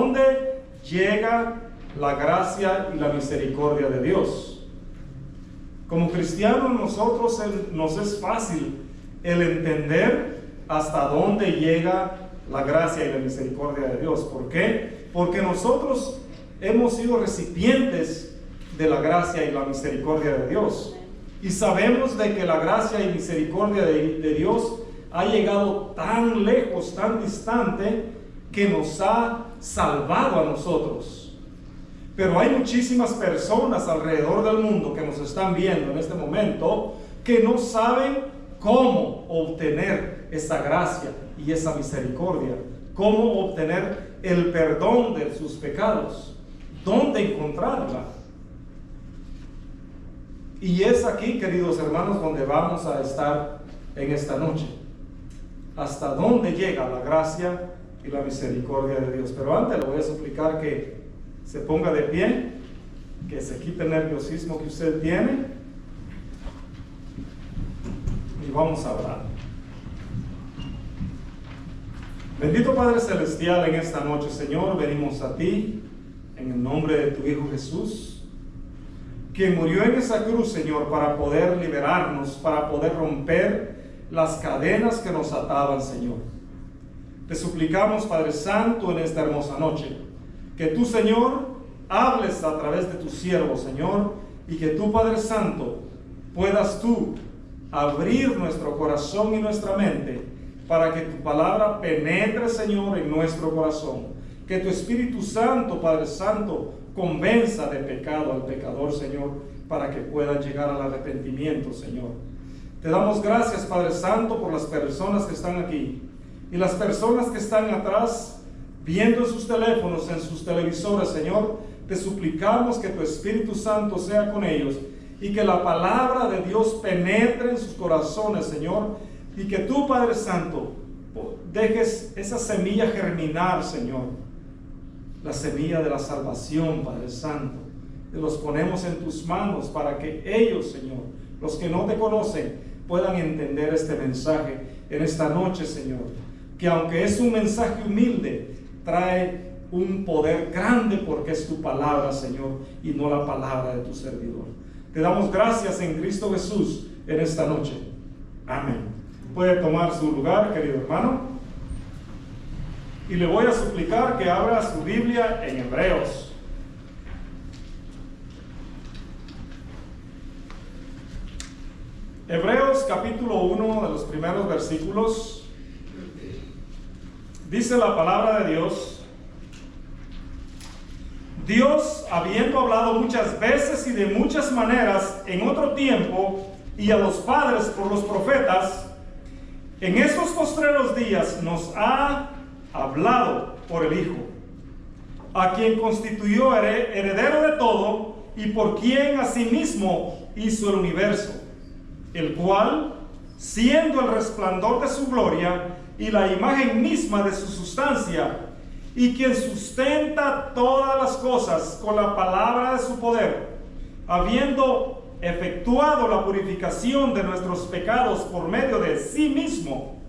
dónde llega la gracia y la misericordia de Dios. Como cristianos nosotros nos es fácil el entender hasta dónde llega la gracia y la misericordia de Dios. ¿Por qué? Porque nosotros hemos sido recipientes de la gracia y la misericordia de Dios. Y sabemos de que la gracia y misericordia de Dios ha llegado tan lejos, tan distante, que nos ha salvado a nosotros. Pero hay muchísimas personas alrededor del mundo que nos están viendo en este momento que no saben cómo obtener esa gracia y esa misericordia, cómo obtener el perdón de sus pecados, dónde encontrarla. Y es aquí, queridos hermanos, donde vamos a estar en esta noche. Hasta dónde llega la gracia y la misericordia de Dios. Pero antes le voy a suplicar que se ponga de pie, que se quite el nerviosismo que usted tiene, y vamos a orar. Bendito Padre Celestial, en esta noche, Señor, venimos a ti en el nombre de tu Hijo Jesús, quien murió en esa cruz, Señor, para poder liberarnos, para poder romper las cadenas que nos ataban, Señor. Te suplicamos, Padre Santo, en esta hermosa noche, que tú, Señor, hables a través de tu siervo, Señor, y que tú, Padre Santo, puedas tú abrir nuestro corazón y nuestra mente para que tu palabra penetre, Señor, en nuestro corazón. Que tu Espíritu Santo, Padre Santo, convenza de pecado al pecador, Señor, para que pueda llegar al arrepentimiento, Señor. Te damos gracias, Padre Santo, por las personas que están aquí y las personas que están atrás viendo en sus teléfonos, en sus televisores, Señor. Te suplicamos que tu Espíritu Santo sea con ellos y que la palabra de Dios penetre en sus corazones, Señor, y que tú, Padre Santo, dejes esa semilla germinar, Señor, la semilla de la salvación, Padre Santo. Te los ponemos en tus manos para que ellos, Señor, los que no te conocen, puedan entender este mensaje en esta noche, Señor, que aunque es un mensaje humilde, trae un poder grande porque es tu palabra, Señor, y no la palabra de tu servidor. Te damos gracias en Cristo Jesús en esta noche. Amén. Puede tomar su lugar, querido hermano, y le voy a suplicar que abra su Biblia en Hebreos. Hebreos capítulo 1, de los primeros versículos. Dice la palabra de Dios: Dios, habiendo hablado muchas veces y de muchas maneras en otro tiempo, y a los padres por los profetas, en estos postreros días nos ha hablado por el Hijo, a quien constituyó heredero de todo, y por quien asimismo hizo el universo, el cual, siendo el resplandor de su gloria y la imagen misma de su sustancia, y quien sustenta todas las cosas con la palabra de su poder, habiendo efectuado la purificación de nuestros pecados por medio de sí mismo,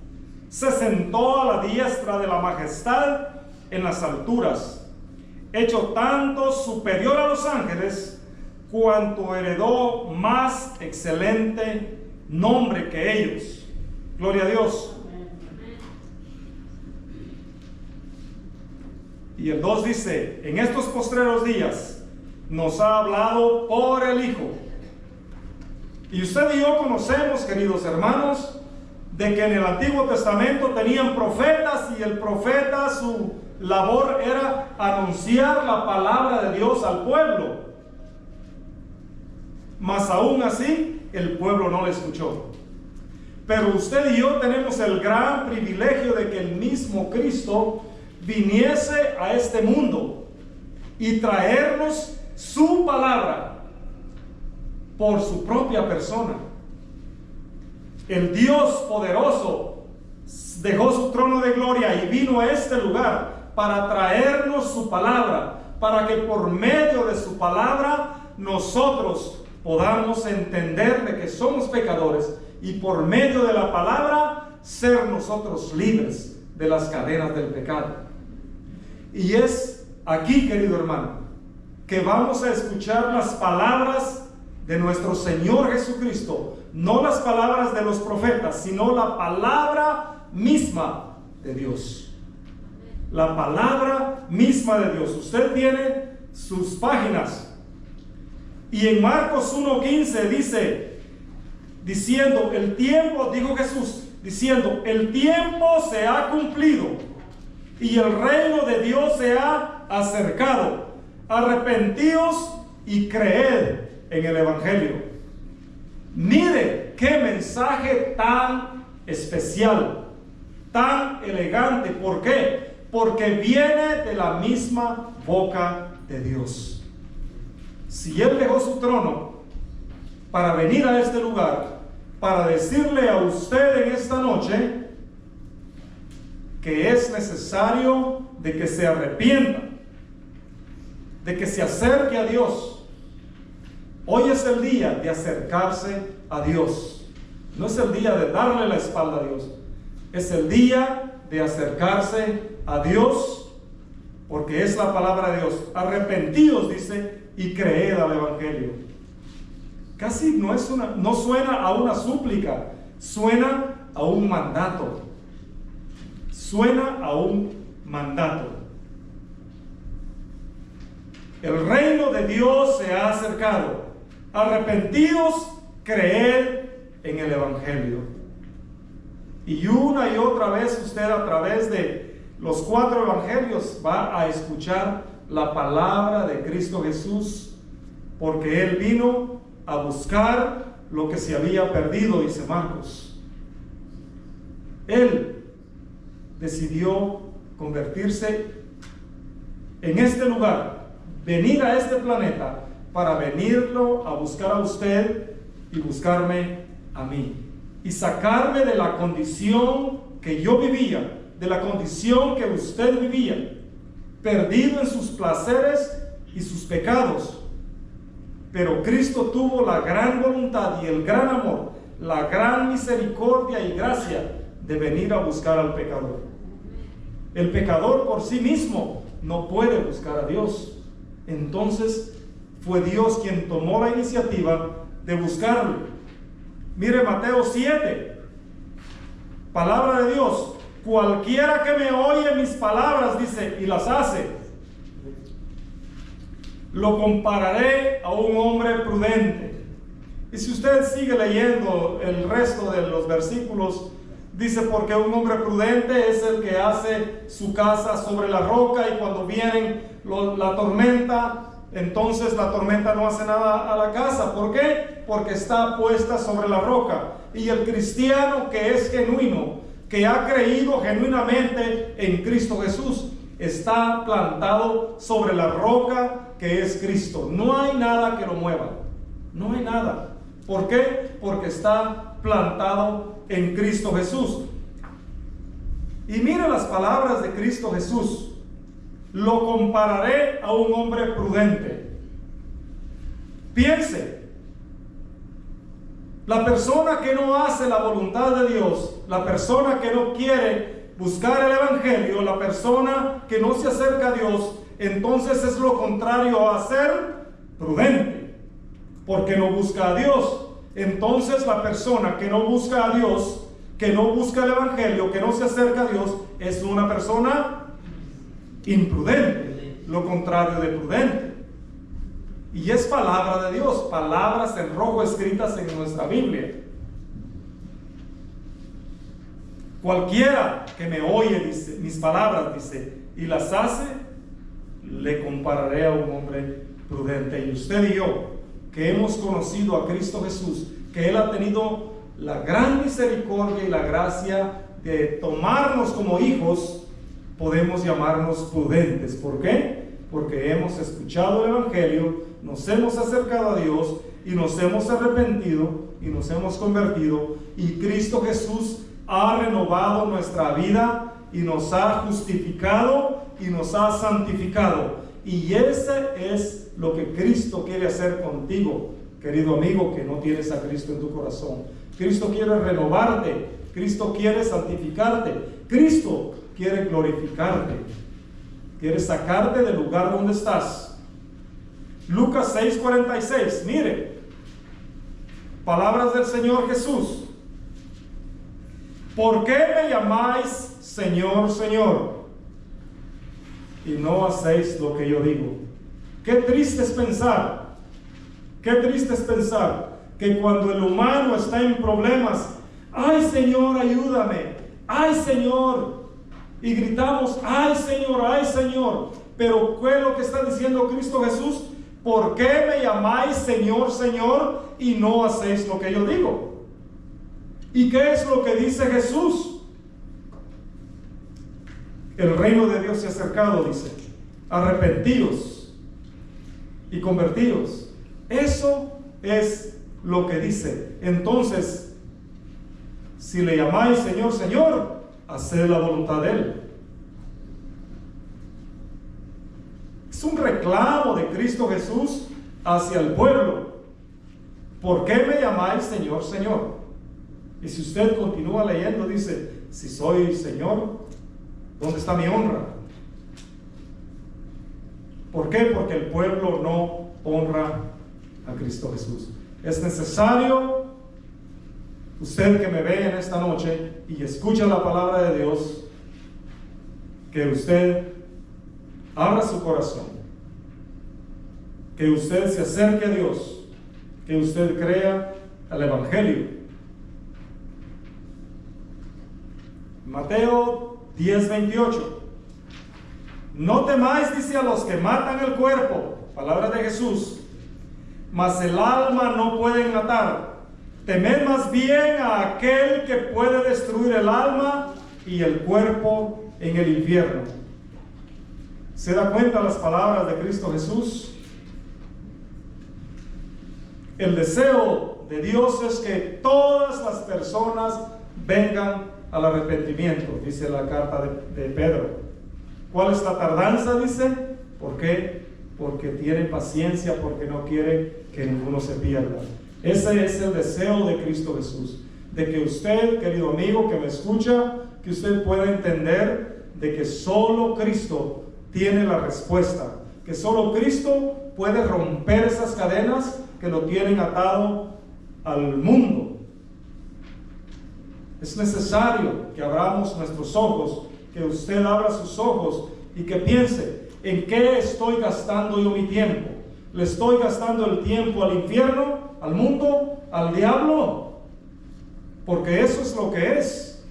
se sentó a la diestra de la majestad en las alturas, hecho tanto superior a los ángeles, cuanto heredó más excelente nombre que ellos. Gloria a Dios. Y el 2 dice: en estos postreros días nos ha hablado por el Hijo. Y usted y yo conocemos, queridos hermanos, de que en el Antiguo Testamento tenían profetas, y el profeta, su labor era anunciar la palabra de Dios al pueblo. Mas aún así, el pueblo no le escuchó. Pero usted y yo tenemos el gran privilegio de que el mismo Cristo viniese a este mundo y traernos su palabra por su propia persona. El Dios poderoso dejó su trono de gloria y vino a este lugar para traernos su palabra, para que por medio de su palabra nosotros podamos entender de que somos pecadores, y por medio de la palabra ser nosotros libres de las cadenas del pecado. Y es aquí, querido hermano, que vamos a escuchar las palabras de nuestro Señor Jesucristo, no las palabras de los profetas, sino la palabra misma de Dios. La palabra misma de Dios. Usted tiene sus páginas, y en Marcos 1:15 dice, diciendo, el tiempo, dijo Jesús, diciendo, el tiempo se ha cumplido y el reino de Dios se ha acercado. Arrepentíos y creed en el Evangelio. Mire qué mensaje tan especial, tan elegante. ¿Por qué? Porque viene de la misma boca de Dios. Si Él dejó su trono para venir a este lugar, para decirle a usted en esta noche que es necesario de que se arrepienta, de que se acerque a Dios. Hoy es el día de acercarse a Dios. No es el día de darle la espalda a Dios. Es el día de acercarse a Dios, porque es la palabra de Dios. Arrepentíos, dice, y creed al Evangelio. Casi no suena a una súplica, suena a un mandato. Suena a un mandato. El reino de Dios se ha acercado. Arrepentíos, creed en el Evangelio. Y una y otra vez usted, a través de los 4 evangelios, va a escuchar la palabra de Cristo Jesús, porque Él vino a buscar lo que se había perdido, dice Marcos. Él decidió convertirse en este lugar, venir a este planeta para venirlo a buscar a usted y buscarme a mí, y sacarme de la condición que yo vivía, de la condición que usted vivía, perdido en sus placeres y sus pecados. Pero Cristo tuvo la gran voluntad y el gran amor, la gran misericordia y gracia de venir a buscar al pecador. El pecador por sí mismo no puede buscar a Dios. Entonces fue Dios quien tomó la iniciativa de buscarlo. Mire Mateo 7, palabra de Dios. Cualquiera que me oye mis palabras, dice, y las hace, lo compararé a un hombre prudente. Y si usted sigue leyendo el resto de los versículos, dice, porque un hombre prudente es el que hace su casa sobre la roca, y cuando viene la tormenta, entonces la tormenta no hace nada a la casa. ¿Por qué? Porque está puesta sobre la roca. Y el cristiano que es genuino, que ha creído genuinamente en Cristo Jesús, está plantado sobre la roca que es Cristo. No hay nada que lo mueva. No hay nada. ¿Por qué? Porque está plantado en Cristo Jesús. Y mire las palabras de Cristo Jesús. Lo compararé a un hombre prudente. Piense. La persona que no hace la voluntad de Dios, la persona que no quiere buscar el Evangelio, la persona que no se acerca a Dios, entonces es lo contrario a ser prudente, porque no busca a Dios. Entonces la persona que no busca a Dios, que no busca el Evangelio, que no se acerca a Dios, es una persona imprudente, lo contrario de prudente. Y es palabra de Dios, palabras en rojo escritas en nuestra Biblia. Cualquiera que me oye, dice, mis palabras, dice, y las hace, le compararé a un hombre prudente. Y usted y yo, que hemos conocido a Cristo Jesús, que Él ha tenido la gran misericordia y la gracia de tomarnos como hijos, podemos llamarnos prudentes. ¿Por qué? Porque hemos escuchado el Evangelio, nos hemos acercado a Dios y nos hemos arrepentido y nos hemos convertido, y Cristo Jesús ha renovado nuestra vida y nos ha justificado y nos ha santificado. Y ese es lo que Cristo quiere hacer contigo, querido amigo, que no tienes a Cristo en tu corazón. Cristo quiere renovarte, Cristo quiere santificarte, Cristo quiere glorificarte, quiere sacarte del lugar donde estás. Lucas 6:46, mire, palabras del Señor Jesús. ¿Por qué me llamáis Señor, Señor, y no hacéis lo que yo digo? Qué triste es pensar, que cuando el humano está en problemas, ay Señor, ayúdame, ay Señor, y gritamos, ay Señor, pero ¿qué es lo que está diciendo Cristo Jesús? ¿Por qué me llamáis Señor, Señor, y no hacéis lo que yo digo? ¿Y qué es lo que dice Jesús? El reino de Dios se ha acercado, dice. Arrepentíos y convertíos. Eso es lo que dice. Entonces, si le llamáis Señor, Señor, haced la voluntad de Él. Es un reclamo de Cristo Jesús hacia el pueblo. ¿Por qué me llamáis Señor, Señor? Y si usted continúa leyendo, dice, si soy Señor, ¿dónde está mi honra? ¿Por qué? Porque el pueblo no honra a Cristo Jesús. Es necesario, usted que me ve en esta noche y escucha la palabra de Dios, que usted abra su corazón, que usted se acerque a Dios, que usted crea el Evangelio. Mateo 10:28. No temáis, dice, a los que matan el cuerpo, palabra de Jesús, mas el alma no pueden matar. Temed más bien a aquel que puede destruir el alma y el cuerpo en el infierno. ¿Se da cuenta las palabras de Cristo Jesús? El deseo de Dios es que todas las personas vengan al arrepentimiento, dice la carta de Pedro. ¿Cuál es la tardanza? Dice, ¿por qué? Porque tiene paciencia, porque no quiere que ninguno se pierda. Ese es el deseo de Cristo Jesús, de que usted, querido amigo que me escucha, que usted pueda entender de que solo Cristo tiene la respuesta, que solo Cristo puede romper esas cadenas que lo tienen atado al mundo. Es necesario que abramos nuestros ojos, que usted abra sus ojos y que piense, ¿en qué estoy gastando yo mi tiempo? ¿Le estoy gastando el tiempo al infierno, al mundo, al diablo? Porque eso es lo que es.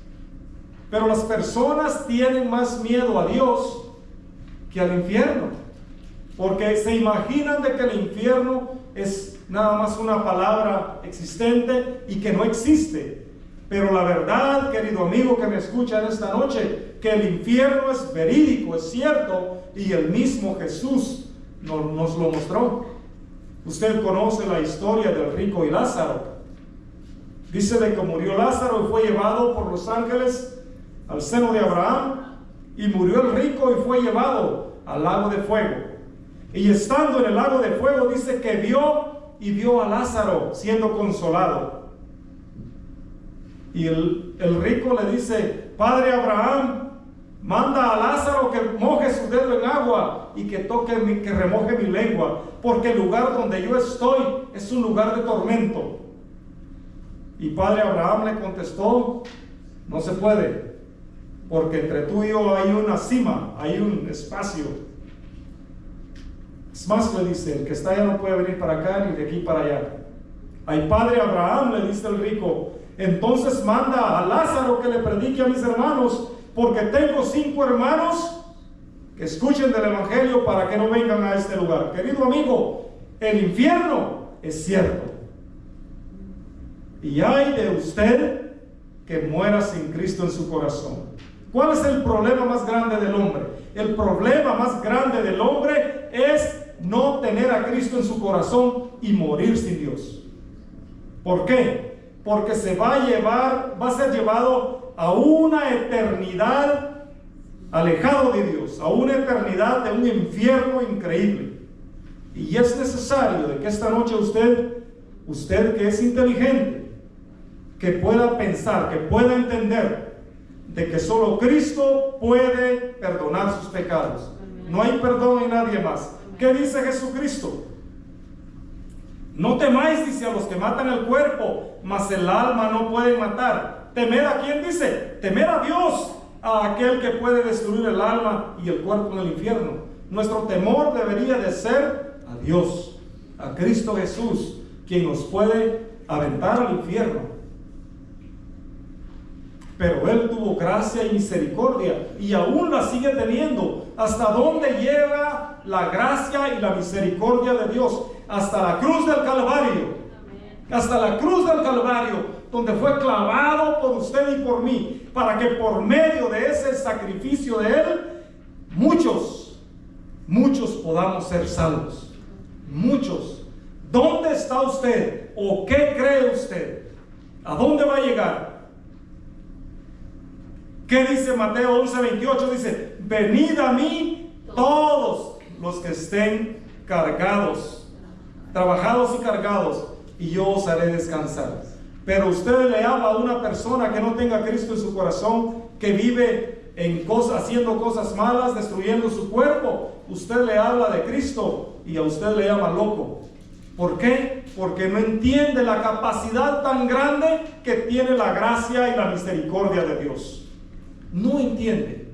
Pero las personas tienen más miedo a Dios que al infierno, porque se imaginan de que el infierno es nada más una palabra existente y que no existe. Pero la verdad, querido amigo que me escucha en esta noche, que el infierno es verídico, es cierto, y el mismo Jesús nos lo mostró. Usted conoce la historia del rico y Lázaro. Dice de que murió Lázaro y fue llevado por los ángeles al seno de Abraham, y murió el rico y fue llevado al lago de fuego. Y estando en el lago de fuego, dice que vio a Lázaro siendo consolado. Y el rico le dice, Padre Abraham, manda a Lázaro que moje su dedo en agua y que remoje mi lengua, porque el lugar donde yo estoy es un lugar de tormento. Y Padre Abraham le contestó, no se puede, porque entre tú y yo hay una cima, hay un espacio. Es más, le dice, el que está allá no puede venir para acá ni de aquí para allá. Ay, Padre Abraham, le dice el rico, entonces manda a Lázaro que le predique a mis hermanos, porque tengo 5 hermanos que escuchen del Evangelio para que no vengan a este lugar. Querido amigo, el infierno es cierto. Y ay de usted que muera sin Cristo en su corazón. ¿Cuál es el problema más grande del hombre? El problema más grande del hombre es no tener a Cristo en su corazón y morir sin Dios. ¿Por qué? Porque va a ser llevado a una eternidad alejado de Dios, a una eternidad de un infierno increíble. Y es necesario de que esta noche usted que es inteligente, que pueda pensar, que pueda entender de que solo Cristo puede perdonar sus pecados. No hay perdón en nadie más. ¿Qué dice Jesucristo? No temáis, dice, a los que matan el cuerpo, mas el alma no pueden matar. ¿Temer a quién dice? Temer a Dios, a aquel que puede destruir el alma y el cuerpo en el infierno. Nuestro temor debería de ser a Dios, a Cristo Jesús, quien nos puede aventar al infierno. Pero Él tuvo gracia y misericordia y aún la sigue teniendo. ¿Hasta dónde llega la gracia y la misericordia de Dios? Hasta la cruz del Calvario. Hasta la cruz del Calvario, donde fue clavado por usted y por mí, para que por medio de ese sacrificio de Él, muchos podamos ser salvos. Muchos. ¿Dónde está usted? ¿O qué cree usted? ¿A dónde va a llegar? ¿Qué dice Mateo 11:28? Dice: venid a mí todos los que estén cargados, trabajados y cargados, y yo os haré descansar. Pero usted le habla a una persona que no tenga a Cristo en su corazón, que vive en haciendo cosas malas, destruyendo su cuerpo. Usted le habla de Cristo y a usted le llama loco. ¿Por qué? Porque no entiende la capacidad tan grande que tiene la gracia y la misericordia de Dios. No entiende.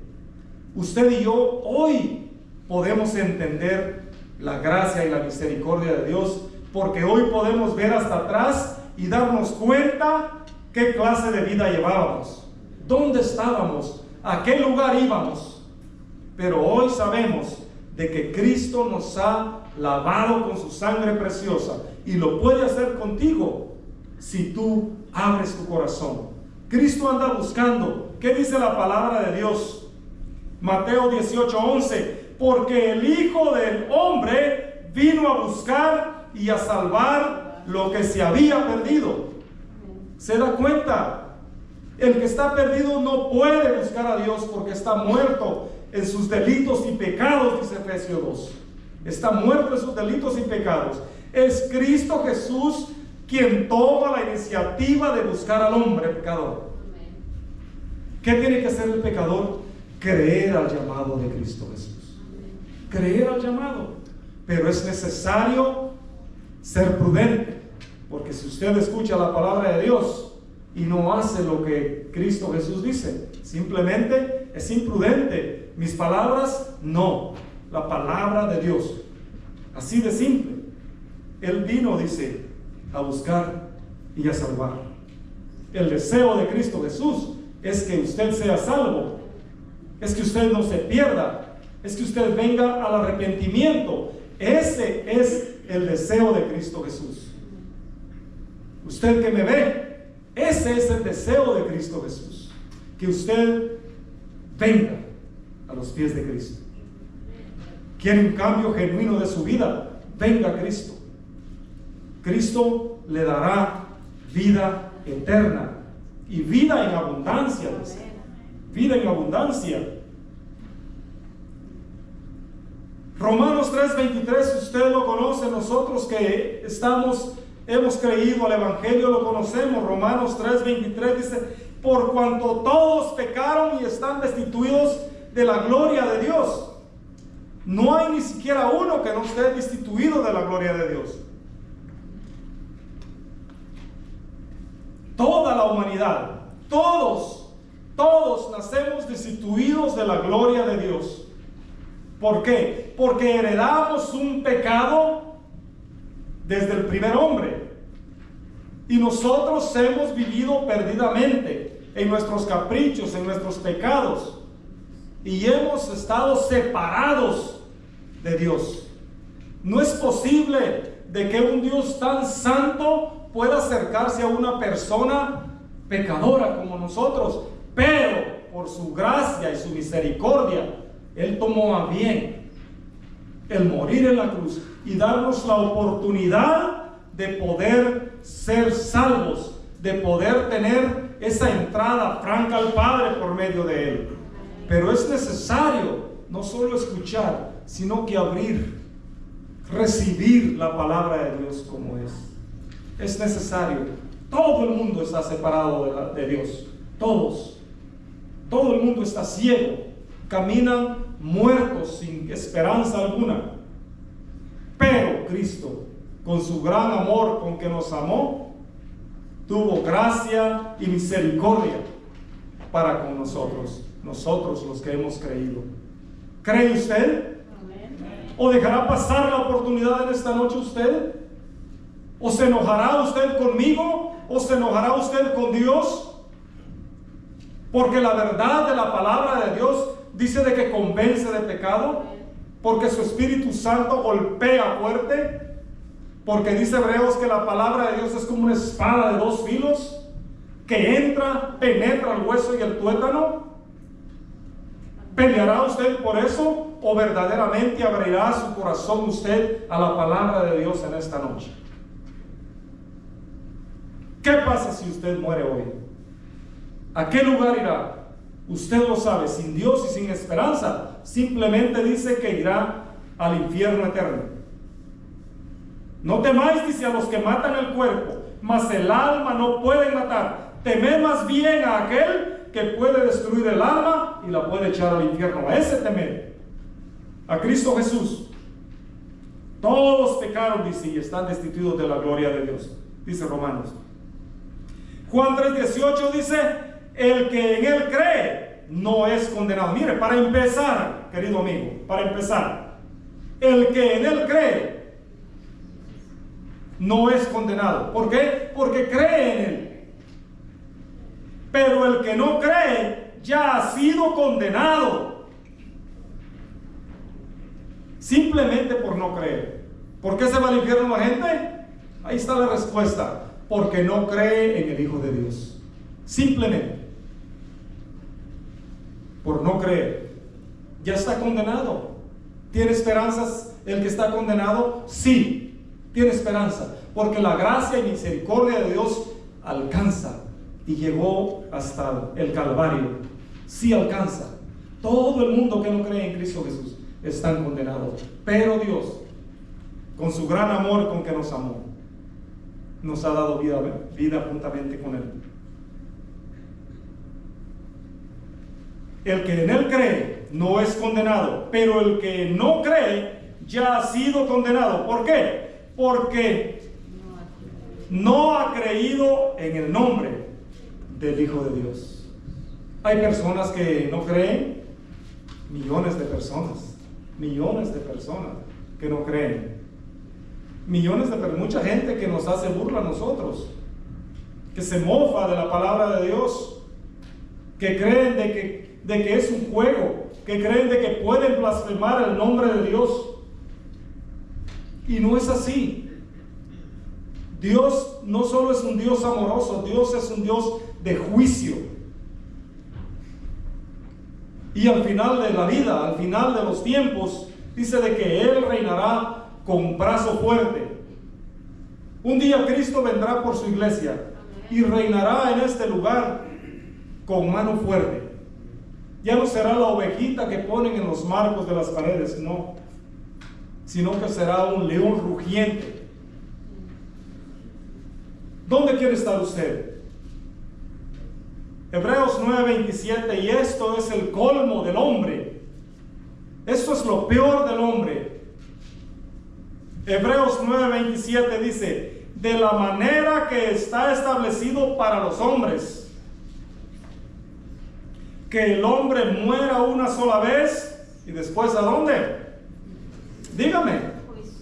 Usted y yo hoy podemos entender la gracia y la misericordia de Dios, porque hoy podemos ver hasta atrás y darnos cuenta qué clase de vida llevábamos, dónde estábamos, a qué lugar íbamos. Pero hoy sabemos de que Cristo nos ha lavado con su sangre preciosa, y lo puede hacer contigo si tú abres tu corazón. Cristo anda buscando. ¿Qué dice la palabra de Dios? Mateo 18:11: porque el Hijo del Hombre vino a buscar y a salvar lo que se había perdido. ¿Se da cuenta? El que está perdido no puede buscar a Dios porque está muerto en sus delitos y pecados, dice Efesios 2. Está muerto en sus delitos y pecados. Es Cristo Jesús quien toma la iniciativa de buscar al hombre pecador. ¿Qué tiene que hacer el pecador? Creer al llamado de Cristo Jesús. Creer al llamado. Pero es necesario ser prudente, porque si usted escucha la palabra de Dios y no hace lo que Cristo Jesús dice, simplemente es imprudente. Mis palabras, no. La palabra de Dios. Así de simple. Él vino, dice, a buscar y a salvar. El deseo de Cristo Jesús es que usted sea salvo, es que usted no se pierda, es que usted venga al arrepentimiento. Ese es el deseo de Cristo Jesús. Usted que me ve, ese es el deseo de Cristo Jesús, que usted venga a los pies de Cristo. Quiere un cambio genuino de su vida, venga a Cristo. Cristo le dará vida eterna y vida en abundancia, dice. Vida en abundancia. Romanos 3:23, usted lo conoce. Nosotros que hemos creído al Evangelio lo conocemos. Romanos 3:23 dice: por cuanto todos pecaron y están destituidos de la gloria de Dios. No hay ni siquiera uno que no esté destituido de la gloria de Dios. Toda la humanidad, todos nacemos destituidos de la gloria de Dios. ¿Por qué? Porque heredamos un pecado desde el primer hombre. Y nosotros hemos vivido perdidamente en nuestros caprichos, en nuestros pecados. Y hemos estado separados de Dios. No es posible de que un Dios tan santo pueda acercarse a una persona pecadora como nosotros, pero por su gracia y su misericordia, Él tomó a bien el morir en la cruz y darnos la oportunidad de poder ser salvos, de poder tener esa entrada franca al Padre por medio de Él. Pero es necesario no solo escuchar, sino que recibir la palabra de Dios como es. Es necesario. Todo el mundo está separado de Dios. Todos. Todo el mundo está ciego. Caminan muertos sin esperanza alguna. Pero Cristo, con su gran amor con que nos amó, tuvo gracia y misericordia para con nosotros los que hemos creído. ¿Cree usted? ¿O dejará pasar la oportunidad en esta noche usted? ¿O se enojará usted conmigo? ¿O se enojará usted con Dios? Porque la verdad de la palabra de Dios dice de que convence de pecado, porque su Espíritu Santo golpea fuerte, porque dice Hebreos que la palabra de Dios es como una espada de dos filos que entra, penetra el hueso y el tuétano. ¿Peleará usted por eso o verdaderamente abrirá su corazón usted a la palabra de Dios en esta noche? ¿Qué pasa si usted muere hoy? ¿A qué lugar irá? Usted lo sabe, sin Dios y sin esperanza. Simplemente dice que irá al infierno eterno. No temáis, dice, a los que matan el cuerpo, mas el alma no pueden matar. Temed más bien a aquel que puede destruir el alma y la puede echar al infierno. A ese temed, a Cristo Jesús. Todos pecaron, dice, y están destituidos de la gloria de Dios, dice Romanos. Juan 3:18 dice: el que en él cree no es condenado. Mire, para empezar, querido amigo, para empezar, el que en él cree no es condenado. ¿Por qué? Porque cree en él. Pero el que no cree ya ha sido condenado, simplemente por no creer. ¿Por qué se va al infierno la gente? Ahí está la respuesta: porque no cree en el Hijo de Dios. Simplemente por no creer, ya está condenado. ¿Tiene esperanzas el que está condenado? Sí, tiene esperanza, porque la gracia y misericordia de Dios alcanza y llegó hasta el Calvario. Sí alcanza. Todo el mundo que no cree en Cristo Jesús están condenados, pero Dios, con su gran amor con que nos amó, nos ha dado vida juntamente con Él. El que en Él cree no es condenado, pero el que no cree ya ha sido condenado. ¿Por qué? Porque no ha creído en el nombre del Hijo de Dios. Hay personas que no creen, millones de personas que no creen. Mucha gente que nos hace burla a nosotros, que se mofa de la palabra de Dios, que creen de que es un juego, que creen de que pueden blasfemar el nombre de Dios. Y no es así. Dios no solo es un Dios amoroso, Dios es un Dios de juicio. Y al final de la vida, al final de los tiempos, dice de que Él reinará con brazo fuerte. Un día Cristo vendrá por su iglesia y reinará en este lugar con mano fuerte. Ya no será la ovejita que ponen en los marcos de las paredes, no, sino que será un león rugiente. ¿Dónde quiere estar usted? Hebreos 9:27, y esto es el colmo del hombre. Esto es lo peor del hombre. Hebreos 9:27 dice: de la manera que está establecido para los hombres, que el hombre muera una sola vez, y después ¿a dónde? Dígame,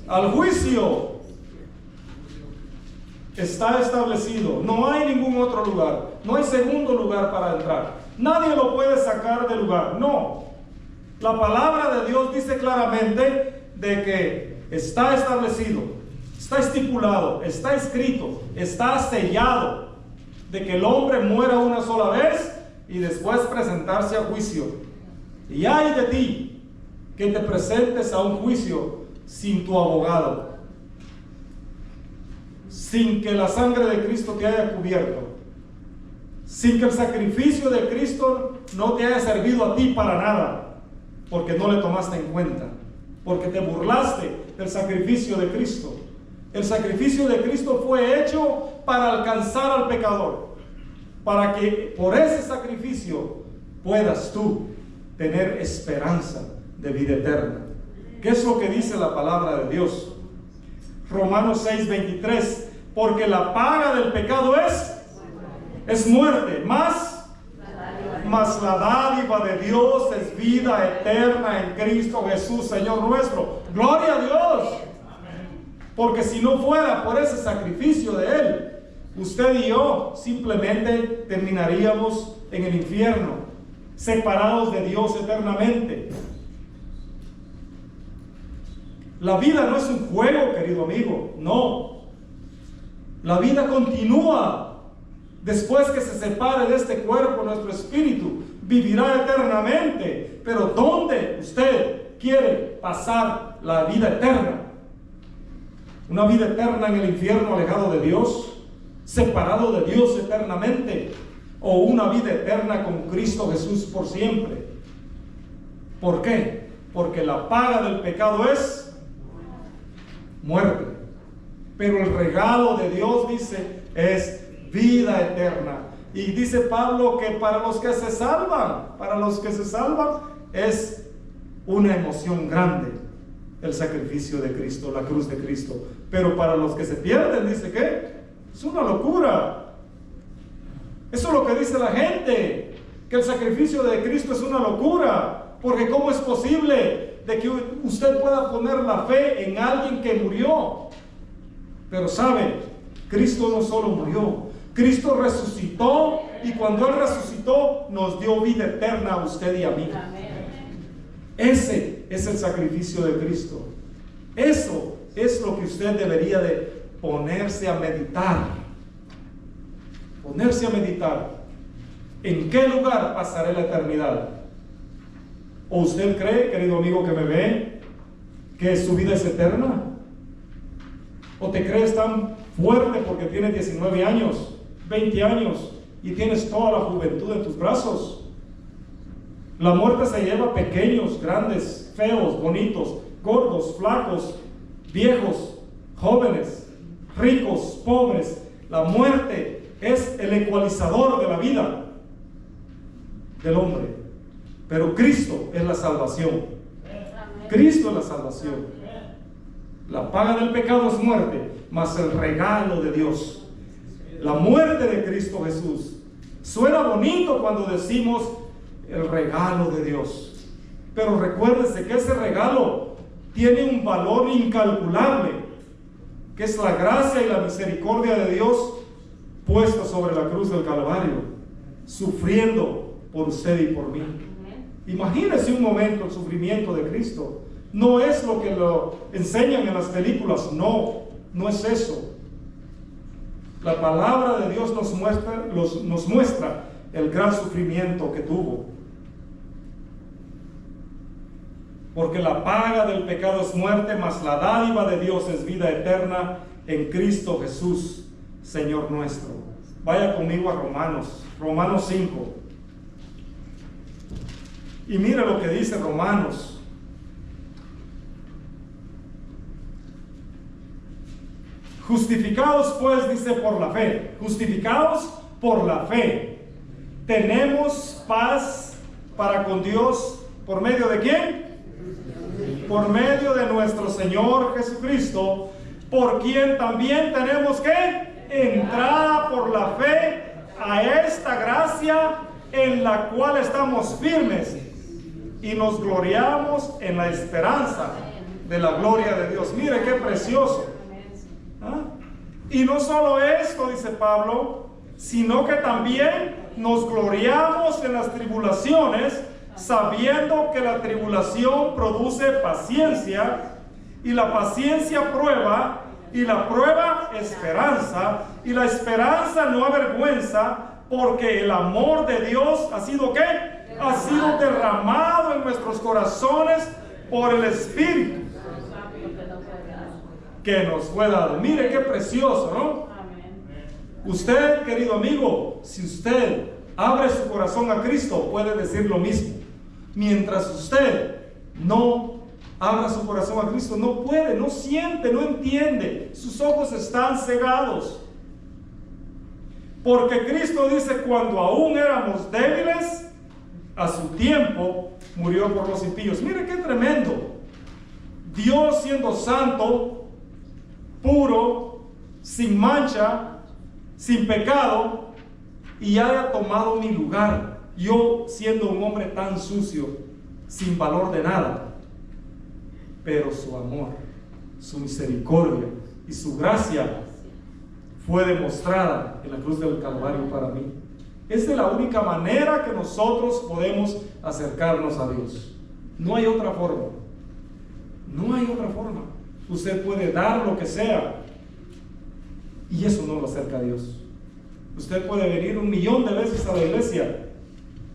al juicio. Está establecido, no hay ningún otro lugar, no hay segundo lugar para entrar, nadie lo puede sacar del lugar, no. La palabra de Dios dice claramente de que está establecido, está estipulado, está escrito, está sellado, de que el hombre muera una sola vez y después presentarse a juicio. Y ay de ti que te presentes a un juicio sin tu abogado, sin que la sangre de Cristo te haya cubierto, sin que el sacrificio de Cristo no te haya servido a ti para nada, porque no le tomaste en cuenta, porque te burlaste del sacrificio de Cristo. El sacrificio de Cristo fue hecho para alcanzar al pecador, para que por ese sacrificio puedas tú tener esperanza de vida eterna. ¿Qué es lo que dice la palabra de Dios? Romanos 6:23, porque la paga del pecado es muerte, mas la dádiva de Dios es vida eterna en Cristo Jesús, Señor nuestro. Gloria a Dios. Porque si no fuera por ese sacrificio de Él, usted y yo simplemente terminaríamos en el infierno, separados de Dios eternamente. La vida no es un juego, querido amigo, no. La vida continúa. Después que se separe de este cuerpo, nuestro espíritu vivirá eternamente. Pero ¿dónde usted quiere pasar la vida eterna? ¿Una vida eterna en el infierno, alejado de Dios, separado de Dios eternamente? ¿O una vida eterna con Cristo Jesús por siempre? ¿Por qué? Porque la paga del pecado es muerte, pero el regalo de Dios, dice, es vida eterna. Y dice Pablo que para los que se salvan, es una emoción grande el sacrificio de Cristo, la cruz de Cristo. Pero para los que se pierden, dice que es una locura. Eso es lo que dice la gente, que el sacrificio de Cristo es una locura, porque ¿cómo es posible de que usted pueda poner la fe en alguien que murió? Pero sabe, Cristo no solo murió, Cristo resucitó, y cuando Él resucitó nos dio vida eterna a usted y a mí. Ese es el sacrificio de Cristo. Eso es lo que usted debería de ponerse a meditar. Ponerse a meditar. ¿En qué lugar pasaré la eternidad? ¿O usted cree, querido amigo que me ve, que su vida es eterna? ¿O te crees tan fuerte porque tienes 19 años, 20 años y tienes toda la juventud en tus brazos? La muerte se lleva pequeños, grandes, feos, bonitos, gordos, flacos, viejos, jóvenes, ricos, pobres. La muerte es el ecualizador de la vida del hombre. Pero Cristo es la salvación. Cristo es la salvación. La paga del pecado es muerte, mas el regalo de Dios, la muerte de Cristo Jesús. Suena bonito cuando decimos el regalo de Dios, pero recuérdese que ese regalo tiene un valor incalculable, que es la gracia y la misericordia de Dios puesta sobre la cruz del Calvario, sufriendo por usted y por mí. Imagínese un momento el sufrimiento de Cristo. No es lo que lo enseñan en las películas, no es eso. La palabra de Dios nos muestra el gran sufrimiento que tuvo. Porque la paga del pecado es muerte, mas la dádiva de Dios es vida eterna en Cristo Jesús, Señor nuestro. Vaya conmigo a Romanos 5. Y mira lo que dice Romanos. Justificados pues, dice, por la fe. Justificados por la fe. Tenemos paz para con Dios. ¿Por medio de quién? Por medio de nuestro Señor Jesucristo, por quien también tenemos que entrar por la fe a esta gracia en la cual estamos firmes y nos gloriamos en la esperanza de la gloria de Dios. Mire qué precioso. ¿Ah? Y no solo esto, dice Pablo, sino que también nos gloriamos en las tribulaciones, sabiendo que la tribulación produce paciencia, y la paciencia prueba, y la prueba esperanza, y la esperanza no avergüenza, porque el amor de Dios ha sido ¿qué? Ha sido derramado en nuestros corazones por el Espíritu que nos fue dado. Mire qué precioso, ¿no? Usted, querido amigo, si usted abre su corazón a Cristo, puede decir lo mismo. Mientras usted no abra su corazón a Cristo, no puede, no siente, no entiende. Sus ojos están cegados. Porque Cristo dice, cuando aún éramos débiles, a su tiempo murió por los impíos. Mire qué tremendo. Dios siendo santo, puro, sin mancha, sin pecado, y haya tomado mi lugar. Yo siendo un hombre tan sucio, sin valor de nada. Pero su amor, su misericordia y su gracia fue demostrada en la cruz del Calvario para mí. Esta es la única manera que nosotros podemos acercarnos a Dios. No hay otra forma. No hay otra forma. Usted puede dar lo que sea y eso no lo acerca a Dios. Usted puede venir 1,000,000 de veces a la iglesia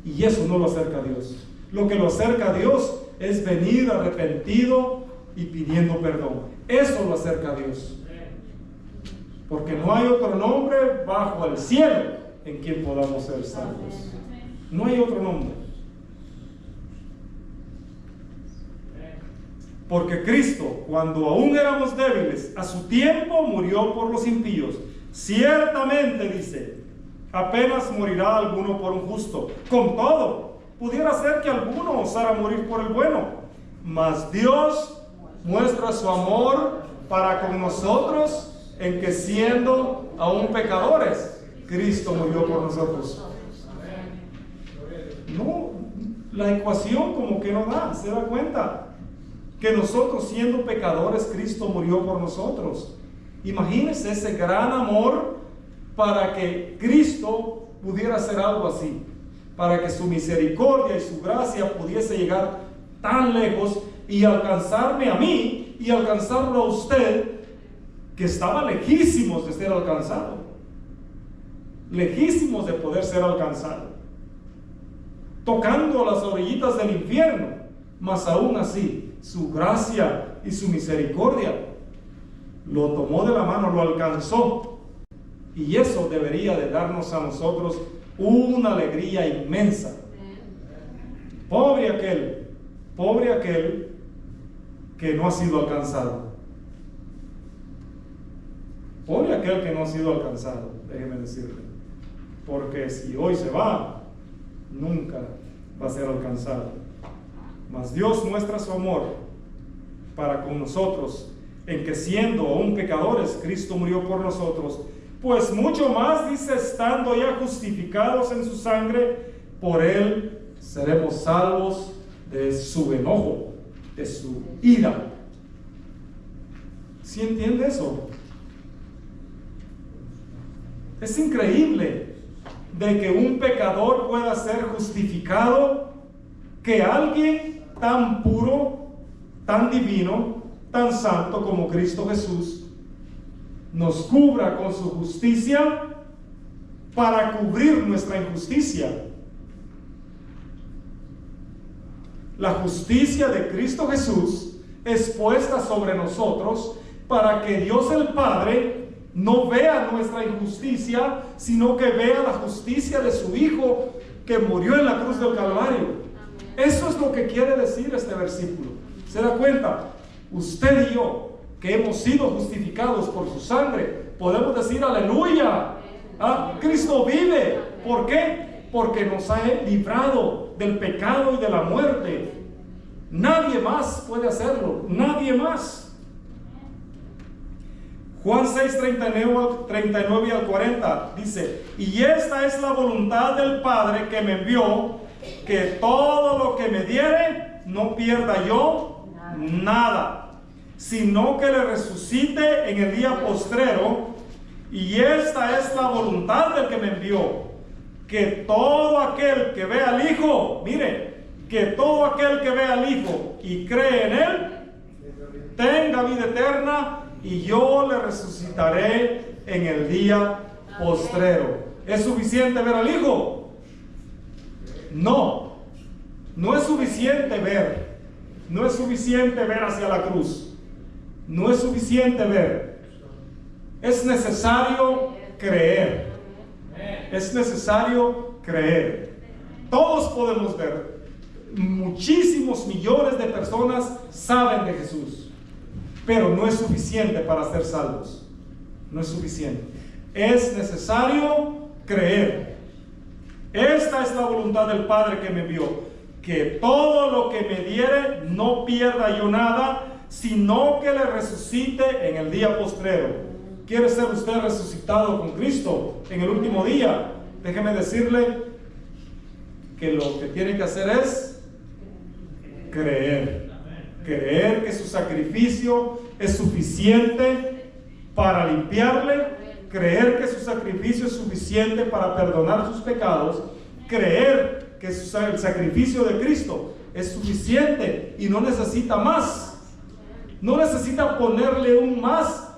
y eso no lo acerca a Dios. Lo que lo acerca a Dios es venir arrepentido y pidiendo perdón. Eso lo acerca a Dios. Porque no hay otro nombre bajo el cielo en quien podamos ser salvos. No hay otro nombre. Porque Cristo, cuando aún éramos débiles, a su tiempo murió por los impíos. Ciertamente, dice, apenas morirá alguno por un justo. Con todo, pudiera ser que alguno osara morir por el bueno. Mas Dios muestra su amor para con nosotros, en que siendo aún pecadores, Cristo murió por nosotros. No, la ecuación como que no da, ¿se da cuenta? Que nosotros siendo pecadores, Cristo murió por nosotros. Imagínense ese gran amor para que Cristo pudiera hacer algo así, para que su misericordia y su gracia pudiese llegar tan lejos y alcanzarme a mí y alcanzarlo a usted, que estaba lejísimos de ser alcanzado, lejísimos de poder ser alcanzado, tocando las orillitas del infierno, mas aún así su gracia y su misericordia lo tomó de la mano, lo alcanzó, y eso debería de darnos a nosotros una alegría inmensa. Pobre aquel que no ha sido alcanzado. Pobre aquel que no ha sido alcanzado, déjeme decirle, porque si hoy se va, nunca va a ser alcanzado. Mas Dios muestra su amor para con nosotros, en que siendo aún pecadores, Cristo murió por nosotros. Pues mucho más, dice, estando ya justificados en su sangre, por Él seremos salvos de su enojo, de su ira. ¿Sí entiende eso? Es increíble de que un pecador pueda ser justificado, que alguien tan puro, tan divino, tan santo como Cristo Jesús nos cubra con su justicia para cubrir nuestra injusticia. La justicia de Cristo Jesús es puesta sobre nosotros para que Dios el Padre no vea nuestra injusticia, sino que vea la justicia de su Hijo que murió en la cruz del Calvario. Eso es lo que quiere decir este versículo. ¿Se da cuenta? Usted y yo, que hemos sido justificados por su sangre, podemos decir aleluya. ¿Ah? Cristo vive. ¿Por qué? Porque nos ha librado del pecado y de la muerte. Nadie más puede hacerlo. Nadie más. Juan 6, 39 al 40 dice: y esta es la voluntad del Padre que me envió, que todo lo que me diere no pierda yo nada, sino que le resucite en el día postrero. Y esta es la voluntad del que me envió, que todo aquel que vea al Hijo, mire, que todo aquel que vea al Hijo y cree en Él, tenga vida eterna, y yo le resucitaré en el día postrero. ¿Es suficiente ver al Hijo? No, no es suficiente ver. No es suficiente ver hacia la cruz. No es suficiente ver. Es necesario creer. Es necesario creer. Todos podemos ver. Muchísimos millones de personas saben de Jesús, pero no es suficiente para ser salvos. No es suficiente. Es necesario creer. Esta es la voluntad del Padre que me envió, que todo lo que me diere no pierda yo nada, sino que le resucite en el día postrero. ¿Quiere ser usted resucitado con Cristo en el último día? Déjeme decirle que lo que tiene que hacer es creer. Creer que su sacrificio es suficiente para limpiarle. Creer que su sacrificio es suficiente para perdonar sus pecados. Creer que el sacrificio de Cristo es suficiente y no necesita más. No necesita ponerle un más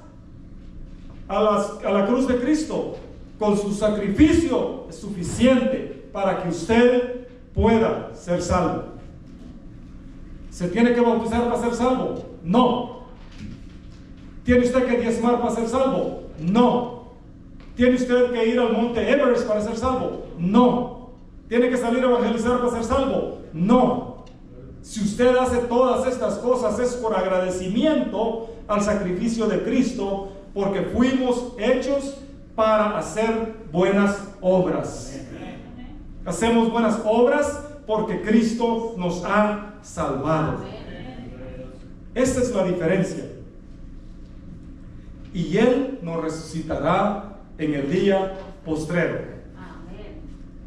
a la cruz de Cristo. Con su sacrificio es suficiente para que usted pueda ser salvo. ¿Se tiene que bautizar para ser salvo? No. ¿Tiene usted que diezmar para ser salvo? No. ¿Tiene usted que ir al monte Everest para ser salvo? No. ¿Tiene que salir a evangelizar para ser salvo? No. Si usted hace todas estas cosas es por agradecimiento al sacrificio de Cristo, porque fuimos hechos para hacer buenas obras. Hacemos buenas obras porque Cristo nos ha salvado. Esa es la diferencia. Y Él nos resucitará en el día postrero.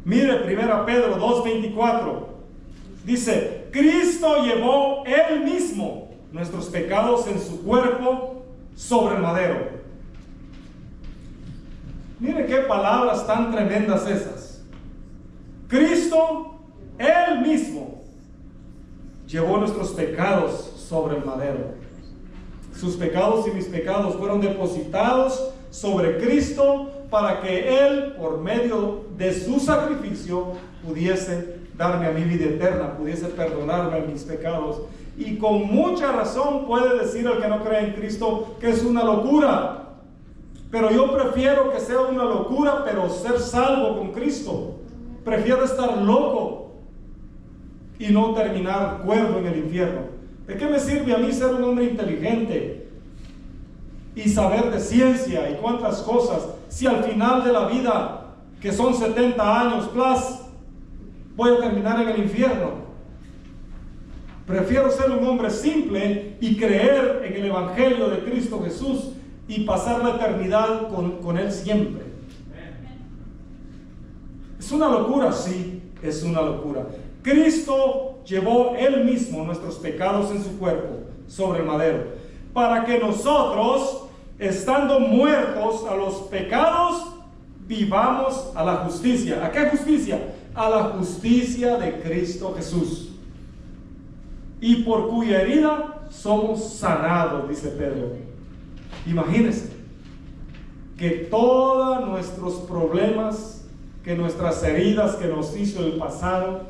Mire 1 Pedro 2:24. Dice: Cristo llevó Él mismo nuestros pecados en su cuerpo sobre el madero. Mire qué palabras tan tremendas esas. Cristo, Él mismo, llevó nuestros pecados sobre el madero. Sus pecados y mis pecados fueron depositados sobre Cristo para que Él, por medio de su sacrificio, pudiese darme a mi vida eterna, pudiese perdonarme mis pecados. Y con mucha razón puede decir el que no cree en Cristo que es una locura. Pero yo prefiero que sea una locura, pero ser salvo con Cristo. Prefiero estar loco y no terminar cuerdo en el infierno. ¿De qué me sirve a mí ser un hombre inteligente y saber de ciencia y cuántas cosas, si al final de la vida, que son 70 años plus, voy a terminar en el infierno? Prefiero ser un hombre simple y creer en el Evangelio de Cristo Jesús y pasar la eternidad con Él siempre. ¿Es una locura? Sí, es una locura. Cristo llevó Él mismo nuestros pecados en su cuerpo sobre el madero, para que nosotros, estando muertos a los pecados, vivamos a la justicia. ¿A qué justicia? A la justicia de Cristo Jesús, y por cuya herida somos sanados, dice Pedro. Imagínense que todos nuestros problemas, que nuestras heridas que nos hizo el pasado,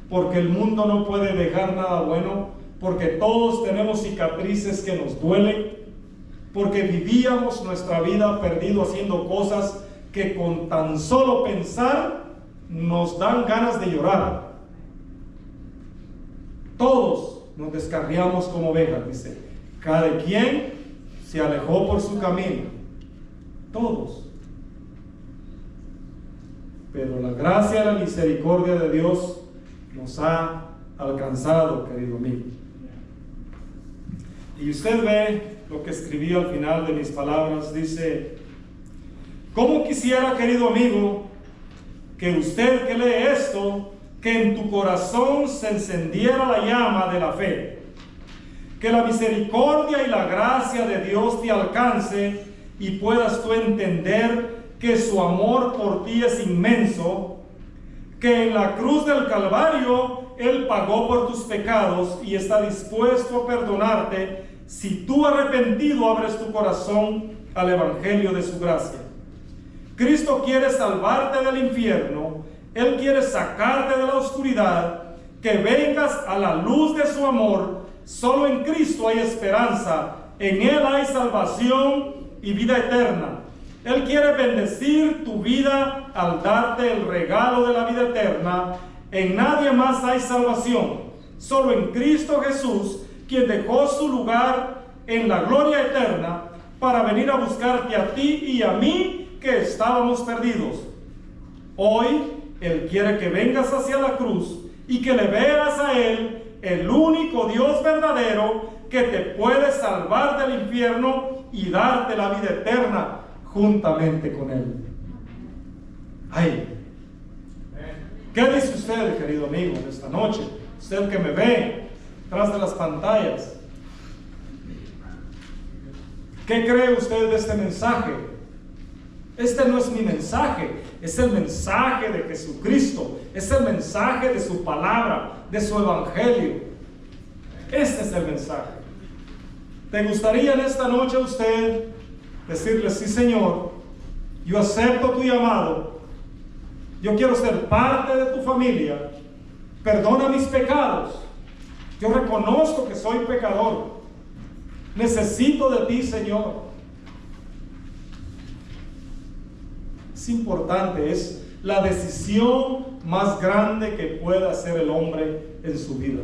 porque el mundo no puede dejar nada bueno, porque todos tenemos cicatrices que nos duelen, porque vivíamos nuestra vida perdido haciendo cosas que con tan solo pensar nos dan ganas de llorar. Todos nos descarriamos como ovejas, dice. Cada quien se alejó por su camino. Todos. Pero la gracia y la misericordia de Dios nos ha alcanzado, querido amigo. Y usted ve lo que escribí al final de mis palabras. Dice: ¿cómo quisiera, querido amigo, que usted que lee esto, que en tu corazón se encendiera la llama de la fe, que la misericordia y la gracia de Dios te alcance y puedas tú entender que su amor por ti es inmenso, que en la cruz del Calvario Él pagó por tus pecados y está dispuesto a perdonarte si tú arrepentido abres tu corazón al Evangelio de su gracia. Cristo quiere salvarte del infierno. Él quiere sacarte de la oscuridad, que vengas a la luz de su amor. Solo en Cristo hay esperanza, en Él hay salvación y vida eterna. Él quiere bendecir tu vida al darte el regalo de la vida eterna. En nadie más hay salvación, solo en Cristo Jesús, quien dejó su lugar en la gloria eterna para venir a buscarte a ti y a mí, que estábamos perdidos. Hoy Él quiere que vengas hacia la cruz y y que le veas a Él, el único Dios verdadero que te puede salvar del infierno y darte la vida eterna juntamente con Él. Ay, ¿qué dice usted, querido amigo, esta noche? Usted que me ve tras de las pantallas, ¿qué cree usted de este mensaje? Este no es mi mensaje, es el mensaje de Jesucristo, es el mensaje de su palabra, de su evangelio. Este es el mensaje. ¿Te gustaría en esta noche a usted decirle: sí, Señor, yo acepto tu llamado, yo quiero ser parte de tu familia, perdona mis pecados, yo reconozco que soy pecador, necesito de ti, Señor? Es importante, es la decisión más grande que puede hacer el hombre en su vida.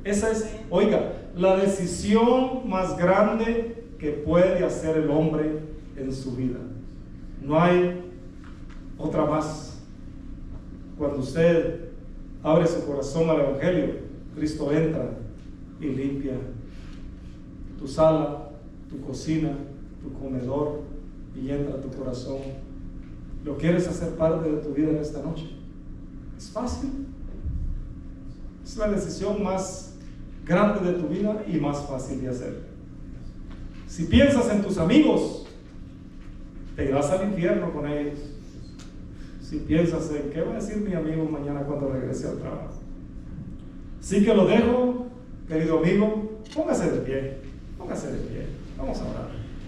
Esa es, oiga, la decisión más grande que puede hacer el hombre en su vida. No hay otra más. Cuando usted abre su corazón al evangelio, Cristo entra y limpia tu sala, tu cocina, tu comedor, y entra a tu corazón. ¿Lo quieres hacer parte de tu vida en esta noche? Es fácil. Es la decisión más grande de tu vida y más fácil de hacer. Si piensas en tus amigos, te irás al infierno con ellos. Si piensas en qué va a decir mi amigo mañana cuando regrese al trabajo. Así que lo dejo, querido amigo. Póngase de pie. Póngase de pie. Vamos a orar.